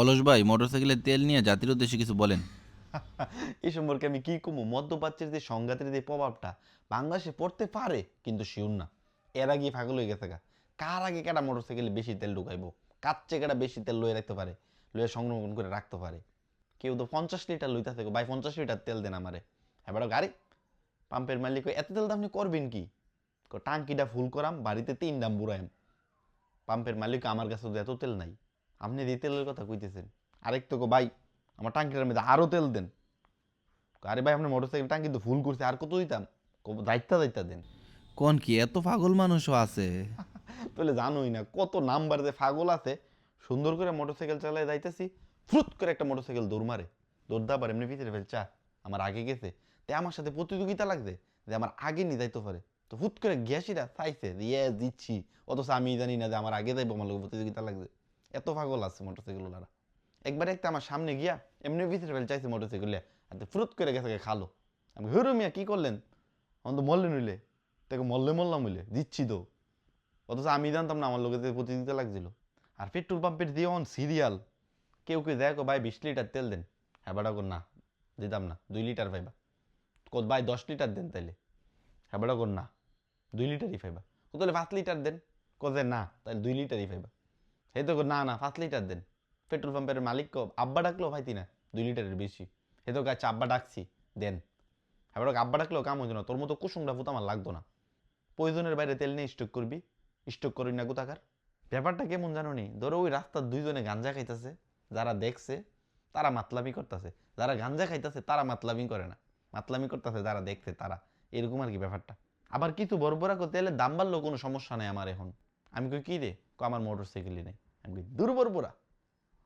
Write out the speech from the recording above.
অলস ভাই, মোটরসাইকেলের তেল নিয়ে জাতির উদ্দেশ্যে কিছু বলেন। এই সম্পর্কে আমি কি কমু? মধ্যপ্রাচ্যের যে সংঘাতের যে প্রভাবটা বাংলাদেশে পড়তে পারে কিন্তু শিওর না। এর আগে পাগল হয়ে গেছে গা। কার আগে কেটা মোটরসাইকেলে বেশি তেল ঢুকাইবো, কার চেয়ে কেটা বেশি তেল লয়ে রাখতে পারে, লয়ে সংরক্ষণ করে রাখতে পারে। কেউ তো 50 লিটার লইতাছে, ভাই 50 লিটার তেল দেন আমারে। এবার গাড়ি পাম্পের মালিক কয়, এত তেল তো আপনি করবেন কি? টাঙ্কিটা ফুল করাম, বাড়িতে 3 ডাম বুড়াইম। পাম্পের মালিক আমার কাছে তো এত তেল নাই, আপনি যে তেলের কথা কইতেছেন। আরেক তো ভাই আমার টাঙ্কিটার মধ্যে আরো তেল দেন। আরে ভাই আপনার মোটরসাইকেল টাঙ্কি তো ফুল করছে, আর কত দিতাম? দায়িত্ব দায়িত্ব দেন। কোন কি এত পাগল মানুষও আছে? তাহলে জানোই না কত নাম্বার যে ফাগল আছে। সুন্দর করে মোটরসাইকেল চালায় যাইতেছি, ফ্রুত করে একটা মোটরসাইকেল দৌড় মারে। দৌড় দাবার এমনি ভিতরে ফেলছা, আমার আগে গেছে। তে আমার সাথে প্রতিযোগিতা লাগছে যে আমার আগে নিয়ে যাইতে পারে। তো হুট করে গ্যাসিরা চাইছে ইয়ে দিচ্ছি, অথচ আমি জানি না যে আমার আগে যাইবো, আমার লোক প্রতিযোগিতা লাগছে। এত পাগল আছে মোটরসাইকেল ওনারা। একবার একটা আমার সামনে গিয়া এমনি ভিতরে ফেল চাইছে মোটরসাইকেল, আর ফ্রুত করে গেছে খালো। আমি হরু মিয়া কি করলেন? আমি তো মরলে নইলে, তাকে মরলে মরলাম হইলে দিচ্ছি তো। অথচ আমি জানতাম না আমার লোকের প্রতিযোগিতা লাগছিল। আর পেট্রোল পাম্পের দিয়ে অন সিরিয়াল। কেউ কেউ দেখো ভাই 20 লিটার তেল দেন। হ্যাঁ বাড়া কর না, দিতাম না, 2 লিটার পাইবা। কত ভাই 10 লিটার দেন তাইলে। হ্যাঁ বাড়া কর না, 2 লিটারই পাইবা। ও তাহলে 5 লিটার দেন। কোথায় না, তাহলে 2 লিটারই পাইবা। হে তো না না 5 লিটার দেন। পেট্রোল পাম্পের মালিক আব্বা ডাকলো ভাইতি না, 2 লিটারের বেশি। হে তো গাছ আব্বা ডাকছি, দেন। হ্যাঁ আব্বা ডাকলেও কাম হইতো না, তোর মতো কুসুমটা ফুত আমার লাগতো না। প্রয়োজনের বাইরে তেল নিয়ে স্টক করবি, স্টক করি না কোথাকার। ব্যাপারটা কেমন জানো নি? ধরো ওই রাস্তার দুইজনে গাঞ্জা খাইতেছে, যারা দেখছে তারা মাতলামি করতেছে, যারা গাঞ্জা খাইতেছে তারা মাতলামি করে না, মাতলামি করতেছে যারা দেখছে তারা। এরকম আর কি ব্যাপারটা। আবার কিছু বড়বড়া করতে এলে দাম বাড়লেও কোনো সমস্যা নেই আমার এখন। আমি কই কি রে? আমার মোটর সাইকেলই নেই। আমি কই দূর বড়বড়া।